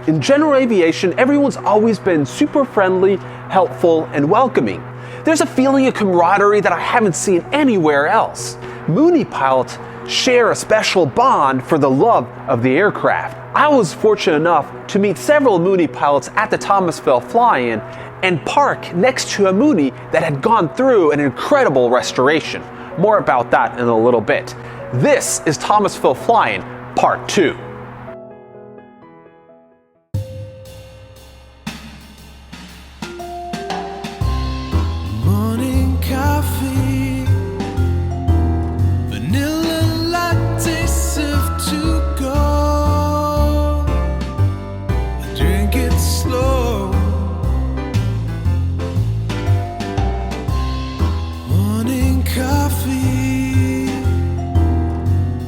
In general aviation, everyone's always been super friendly, helpful, and welcoming. There's a feeling of camaraderie that I haven't seen anywhere else. Mooney pilots share a special bond for the love of the aircraft. I was fortunate enough to meet several Mooney pilots at the Thomasville fly-in and park next to a Mooney that had gone through an incredible restoration. More about that in a little bit. This is Thomasville Fly-In Part 2. Morning coffee, vanilla latte served to go. I drink it slow. Morning coffee,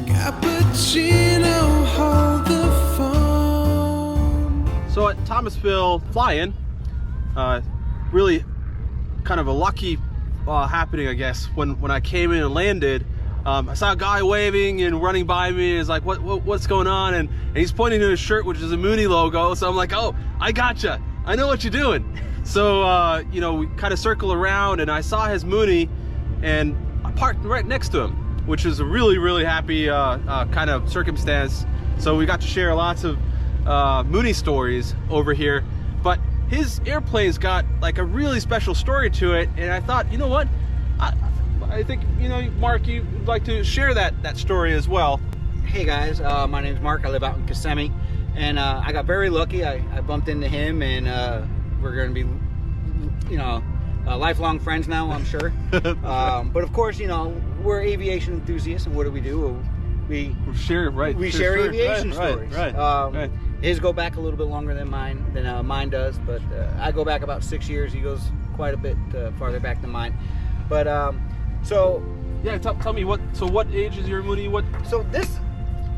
cappuccino, hold the phone. So at Thomasville Fly-In, really kind of a lucky happening, I guess. When I came in and landed, I saw a guy waving and running by me. And he's like, what's going on? And he's pointing to his shirt, which is a Mooney logo. So I'm like, oh, I gotcha. I know what you're doing. So, we kind of circle around, and I saw his Mooney, and I parked right next to him, which is a really, really happy kind of circumstance. So we got to share lots of Mooney stories over here. But his airplane's got like a really special story to it, and I thought, you know what? I think, Mark, you'd like to share that story as well. Hey guys, my name's Mark. I live out in Kissimmee, and I got very lucky. I bumped into him, and we're going to be, lifelong friends now, I'm sure. But of course, we're aviation enthusiasts, and what do? We share aviation stories. Right. His go back a little bit longer than mine does, but I go back about 6 years. He goes quite a bit farther back than mine. But tell me what age is your Mooney? So this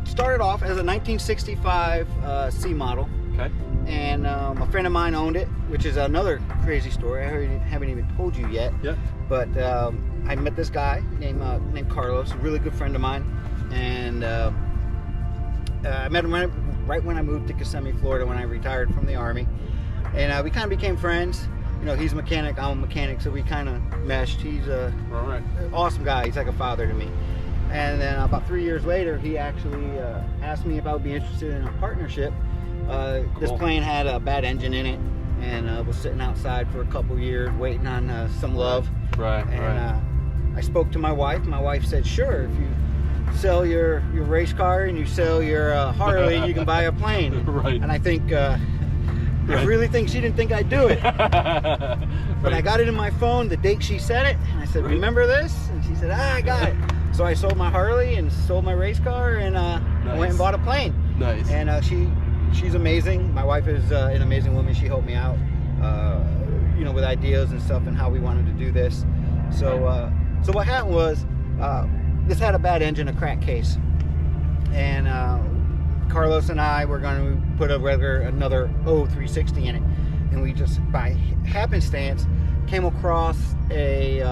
started off as a 1965 C model. Okay. And a friend of mine owned it, which is another crazy story. I haven't even told you yet. Yeah. But I met this guy named Carlos, a really good friend of mine, and I met him right when I moved to Kissimmee, Florida, when I retired from the Army, and we kind of became friends. He's a mechanic, I'm a mechanic, so we kind of meshed. He's an awesome guy. He's like a father to me. And then about 3 years later, he actually asked me if I would be interested in a partnership. Cool. This plane had a bad engine in it, and was sitting outside for a couple years waiting on some love. Right. I spoke to my wife. My wife said, sure, if you sell your race car and you sell your Harley, you can buy a plane. Right. And I think I really think she didn't think I'd do it. But I got it in my phone the date she said it, and I said, remember this? And she said, I got it. So I sold my Harley and sold my race car, and Nice. went and bought a plane. Nice. And she's amazing. My wife is an amazing woman. She helped me out, with ideas and stuff and how we wanted to do this. So so what happened was, this had a bad engine, a crack case, and Carlos and I were going to put another 0360 in it, and we just by happenstance came across a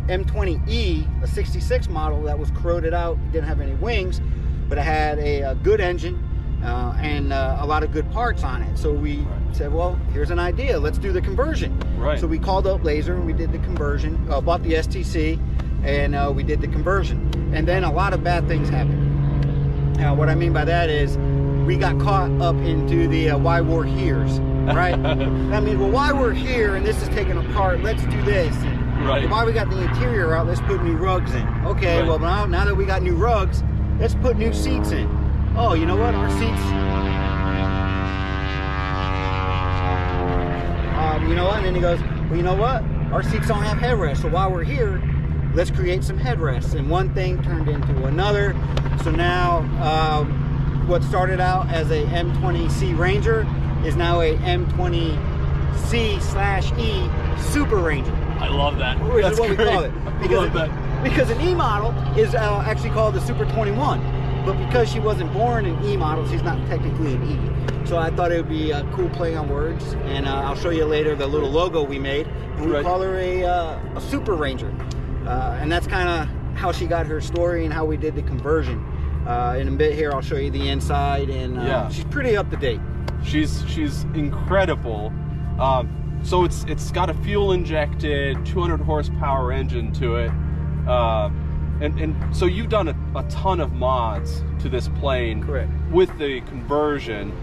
M20E, a 66 model that was corroded out, didn't have any wings, but it had a good engine and a lot of good parts on it. So we said, well, here's an idea, let's do the conversion. Right. So we called up Laser and we did the conversion, bought the STC, and we did the conversion. And then a lot of bad things happened. What I mean by that is we got caught up into the why we're here's, right? I mean, well, why we're here and this is taken apart, let's do this. And why we got the interior out, let's put new rugs in. Okay, well, now that we got new rugs, let's put new seats in. Oh, you know what? Our seats... you know what? And then he goes, well, you know what? Our seats don't have headrests, so while we're here, let's create some headrests. And one thing turned into another. So now, what started out as a M20C Ranger is now a M20C/E Super Ranger. I love that. Which That's is what great. we call it. Because an E model is actually called the Super 21. But because she wasn't born an E model, she's not technically an E. So I thought it would be a cool play on words. And I'll show you later the little logo we made. And we call her a Super Ranger. And that's kind of how she got her story and how we did the conversion. In a bit here, I'll show you the inside, and Yeah. she's pretty up to date. She's incredible. So it's got a fuel injected 200 horsepower engine to it, and so you've done a ton of mods to this plane. Correct. With the conversion.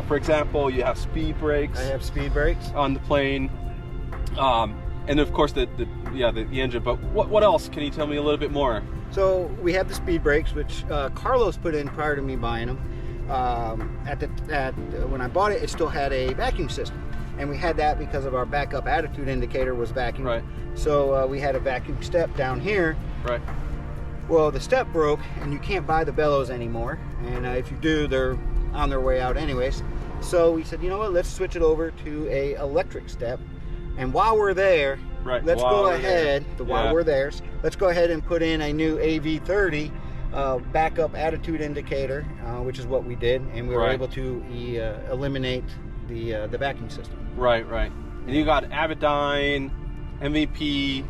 For example, you have speed brakes I have speed brakes. on the plane, and of course the engine. But what else? Can you tell me a little bit more? So we have the speed brakes, which Carlos put in prior to me buying them. When I bought it, it still had a vacuum system, and we had that because of our backup attitude indicator was vacuum. Right. So we had a vacuum step down here. Right. Well, the step broke, and you can't buy the bellows anymore. And if you do, they're on their way out anyways. So we said, you know what? Let's switch it over to a electric step. And while we're there, Right. let's While go we're ahead. there. While Yeah. we're there, let's go ahead and put in a new AV30 backup attitude indicator, which is what we did, and we were Right. able to eliminate the vacuum system. Right. And you got Avidyne MVP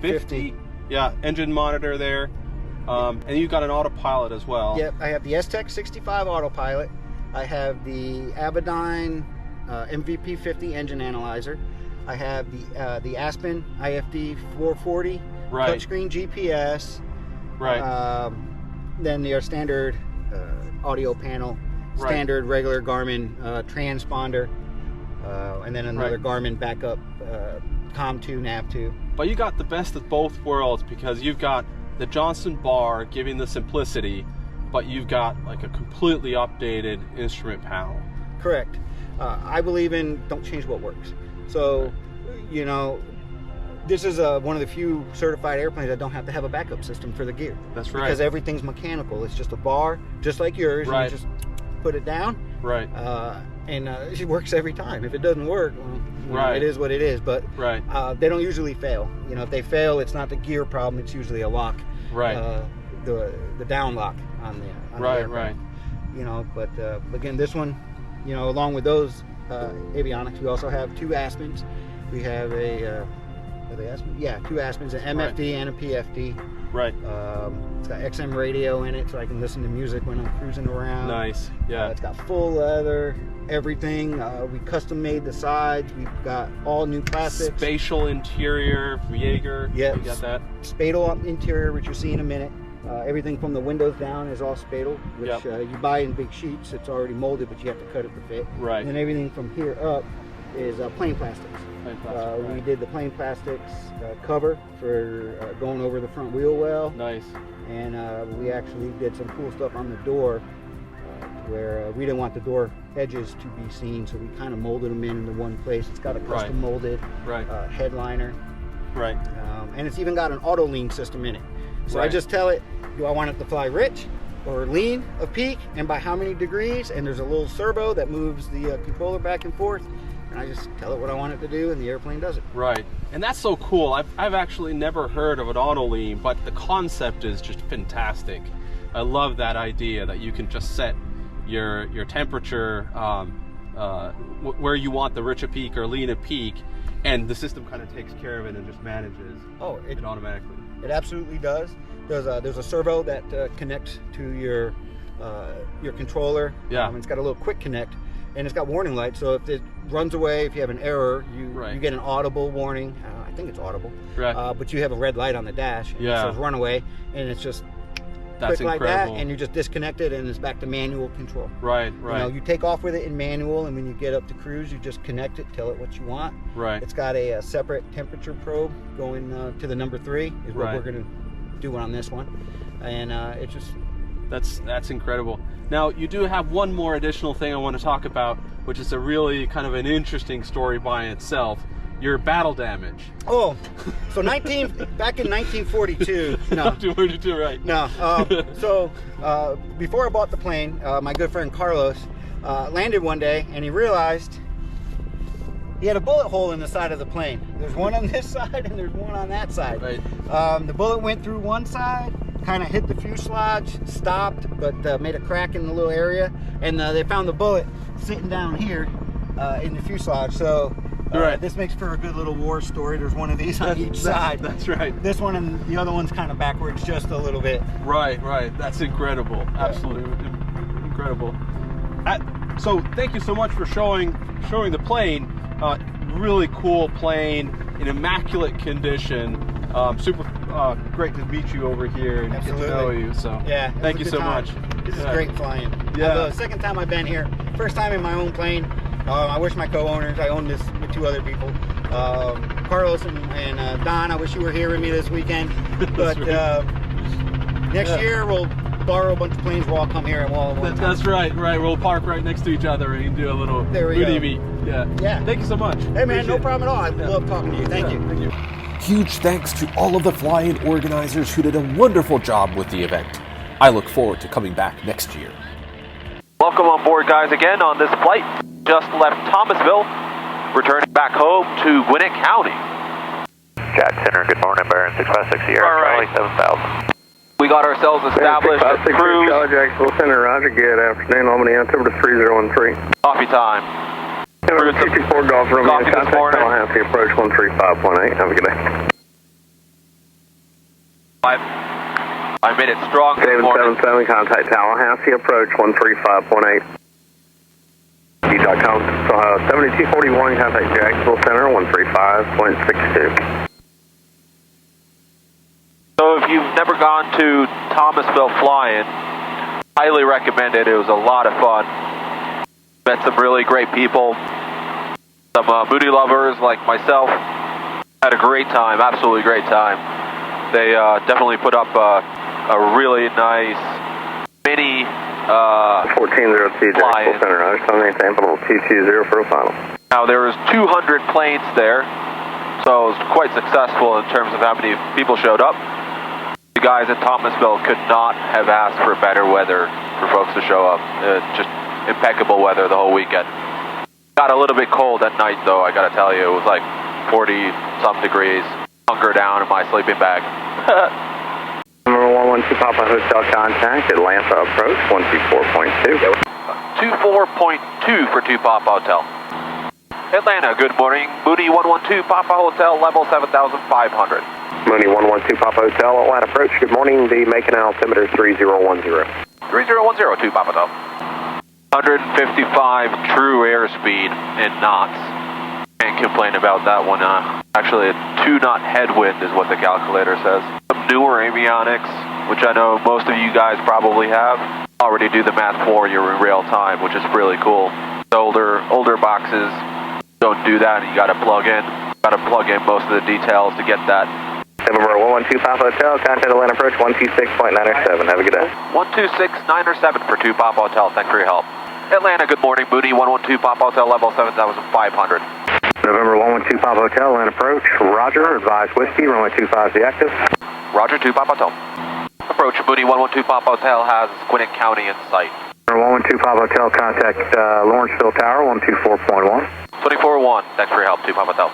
50. Yeah, engine monitor there. And you got an autopilot as well. Yep, I have the STEC 65 autopilot. I have the Avidyne MVP 50 engine analyzer. I have the Aspen IFD 440 Right. touchscreen GPS. Right. Then your standard audio panel, Right. standard regular Garmin transponder, and then another Right. Garmin backup COM2, NAV2. But you got the best of both worlds because you've got the Johnson bar giving the simplicity, but you've got like a completely updated instrument panel. Correct. I believe in don't change what works. So, you know, this is one of the few certified airplanes that don't have to have a backup system for the gear. That's right. Because everything's mechanical. It's just a bar, just like yours. Right. And you just put it down, Right. and it works every time. If it doesn't work, well, you know, Right. it is what it is. But Right. they don't usually fail. You know, if they fail, it's not the gear problem. It's usually a lock. Right. The down lock on the Right. aircraft. Right. You know, but again, this one, you know, along with those avionics, we also have two Aspens. We have are they Aspen? Yeah, two Aspens, an MFD and a PFD. Right. It's got XM radio in it, so I can listen to music when I'm cruising around. Nice. Yeah. It's got full leather, everything. We custom made the sides. We've got all new plastics. Spatial interior, Jaeger. Yeah. You got that. Spadal interior, which you'll see in a minute. Everything from the windows down is all spadal, which Yep. you buy in big sheets. It's already molded, but you have to cut it to fit. Right. And then everything from here up is plain plastics. Plain plastic, We right. did the plain plastics cover for going over the front wheel well, Nice. and we actually did some cool stuff on the door where we didn't want the door edges to be seen, so we kind of molded them into one place. It's got a custom Right. molded Right. headliner. Right. And it's even got an auto lean system in it. So I Right. just tell it, do I want it to fly rich or lean of peak, and by how many degrees? And there's a little servo that moves the controller back and forth. And I just tell it what I want it to do, and the airplane does it. Right. And that's so cool. I've actually never heard of an auto lean, but the concept is just fantastic. I love that idea that you can just set your temperature where you want the rich a peak or lean a peak, and the system kind of takes care of it and just manages Oh, it automatically. It absolutely does. There's a servo that connects to your controller. Yeah. It's got a little quick connect, and it's got warning lights. So if it runs away, if you have an error, you Right. get an audible warning. I think it's audible. Right. But you have a red light on the dash. And Yeah. It says run away, and it's just That's quick like incredible. that, and you just disconnect it, and it's back to manual control. Right. You know, Right. you take off with it in manual, and when you get up to cruise, you just connect it, tell it what you want. Right. It's got a separate temperature probe going to the number 3 is what Right. we're going to do on this one, and it's just That's incredible. Now, you do have one more additional thing I want to talk about, which is a really kind of an interesting story by itself. Your battle damage. so back in 1942. No, 242, right? no. Before I bought the plane, my good friend Carlos landed one day, and he realized he had a bullet hole in the side of the plane. There's one on this side, and there's one on that side. Right. The bullet went through one side, kind of hit the fuselage, stopped, but made a crack in the little area, and they found the bullet sitting down here in the fuselage. So Right. This makes for a good little war story. There's one of these on each side. That's right. This one and the other one's kind of backwards just a little bit. Right. That's incredible. Absolutely incredible. So thank you so much for showing the plane. Really cool plane in immaculate condition. Super great to meet you over here and Absolutely. get to know you. So Yeah. thank you so much. This is great flying. Yeah. The second time I've been here. First time in my own plane. I wish my co-owners. I own this with two other people. Carlos and Don. I wish you were here with me this weekend. But next year we'll borrow a bunch of planes. We'll all come here and we'll all. That's right. We'll park right next to each other and do a little booty meet. Yeah. Thank you so much. Hey man, no problem at all. I love talking to you. Thank you. Thank you. Huge thanks to all of the fly-in organizers who did a wonderful job with the event. I look forward to coming back next year. Welcome on board, guys, again on this flight. Just left Thomasville, returning back home to Gwinnett County. Jack Center, good morning, Baron 656 Sierra, All right. Charlie 7000. We got ourselves established at cruise. Charlie Jacksonville Center, Roger, good afternoon, Albany, October 3013. Coffee time. Number 54 Golf Romeo, Coffee this contact morning. Tallahassee, approach 135.8, have a good day. I made it strong this David morning. 77, contact Tallahassee, approach 135.8. .com. So 7241, contact Jacksonville Center, 135.62. So if you've never gone to Thomasville flying, highly recommend it. It was a lot of fun. Met some really great people. Some booty lovers like myself. Had a great time, absolutely great time. They definitely put up a really nice mini 1402 Jacksonville Center, Roger, Sunday, Tampa, 220 for a final. Now there was 200 planes there, so it was quite successful in terms of how many people showed up. The guys in Thomasville could not have asked for better weather for folks to show up. Just impeccable weather the whole weekend. Got a little bit cold at night though, I gotta tell you. It was like 40 some degrees. Hunker down in my sleeping bag. Number 112 Papa Hotel, contact Atlanta, approach 124.2. 24.2 for 2 Papa Hotel. Atlanta, good morning. Moody 112 Papa Hotel, level 7,500. Mooney 112 Papa Hotel, Atlanta, approach, good morning, be making altimeter 3010. 3010, 2 Papa Hotel. 155 true airspeed in knots. Can't complain about that one. Actually, a 2-knot headwind is what the calculator says. Some newer avionics, which I know most of you guys probably have, already do the math for you in real time, which is really cool. The older boxes don't do that. You got to plug in. Got to plug in most of the details to get that. November 112 Papa Hotel, contact Atlanta, approach 126.907. Have a good day. 126.907 for 2 Papa Hotel. Thanks for your help. Atlanta, good morning. Moody 112 Papa Hotel, level 7,500. November 112 Papa Hotel, land approach. Roger, advise whiskey, runway 25 is the active. Roger, 2 Papa Hotel. Approach Moody 112 Papa Hotel has Gwinnett County in sight. November 112 Papa Hotel, contact Lawrenceville Tower, 124.1. 24-1, thanks for your help, 2 Papa Hotel.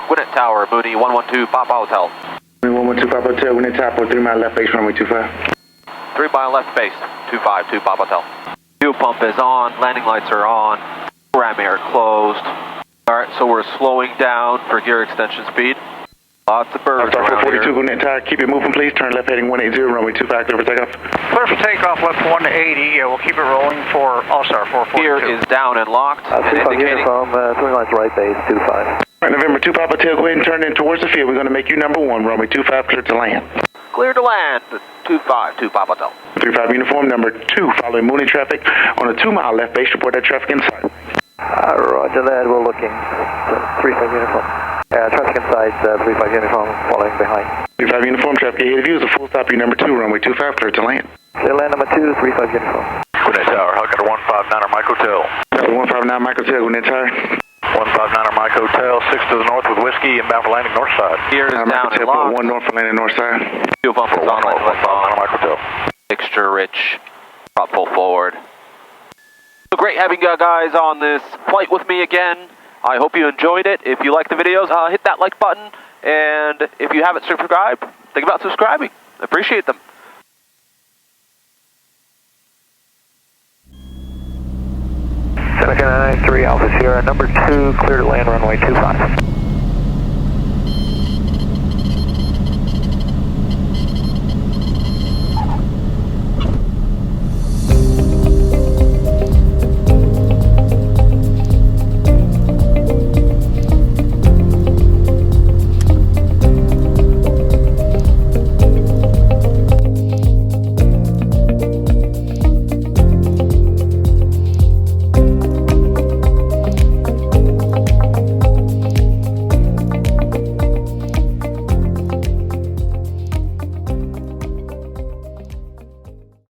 Gwinnett Tower, Moody 112 Papa Hotel. 112 Papa Hotel, Gwinnett Tower, 3 mile left base, runway 25. 3 mile left base, 25, 2 Papa Hotel. Fuel pump is on, landing lights are on, ram air closed. Alright, so we're slowing down for gear extension speed. Lots of birds around 42 here. Gwinnett Tower, keep it moving please, turn left heading 180, runway 25, clear for takeoff. Clear for takeoff, left 180. Yeah, we'll keep it rolling for All-Star 442. Gear is down and locked. And indicating. Swing lines right base, 25. Alright, November 2 Papa Hotel, go ahead and turn in towards the field. We're going to make you number 1, runway 25, clear to land. Clear to land, 25, 2 Papa Hotel. 35 uniform, number 2, following Mooney traffic on a 2 mile left base, report that traffic inside. Roger that, we're looking. 35 uniform. Traffic inside, 35 uniform, following behind. 35 uniform, traffic ahead of you is a full stop, you number 2, runway 25, clear to land. Clear land number 2, 35 uniform. Gwinnett Tower, Helicopter 159 Mike Hotel. 159 Mike Hotel, Gwinnett Tower. 159 Mike Hotel, 6 to the north with whiskey, inbound for landing north side. Gear is down and locked. 1 north for landing north side. Fuel pump is on. 159 Mike Hotel. Mixture rich, prop full forward. So great having you guys on this flight with me again. I hope you enjoyed it. If you like the videos, hit that like button. And if you haven't subscribed, think about subscribing. I appreciate them. American 93 Alpha Sierra, number 2, clear to land runway 25.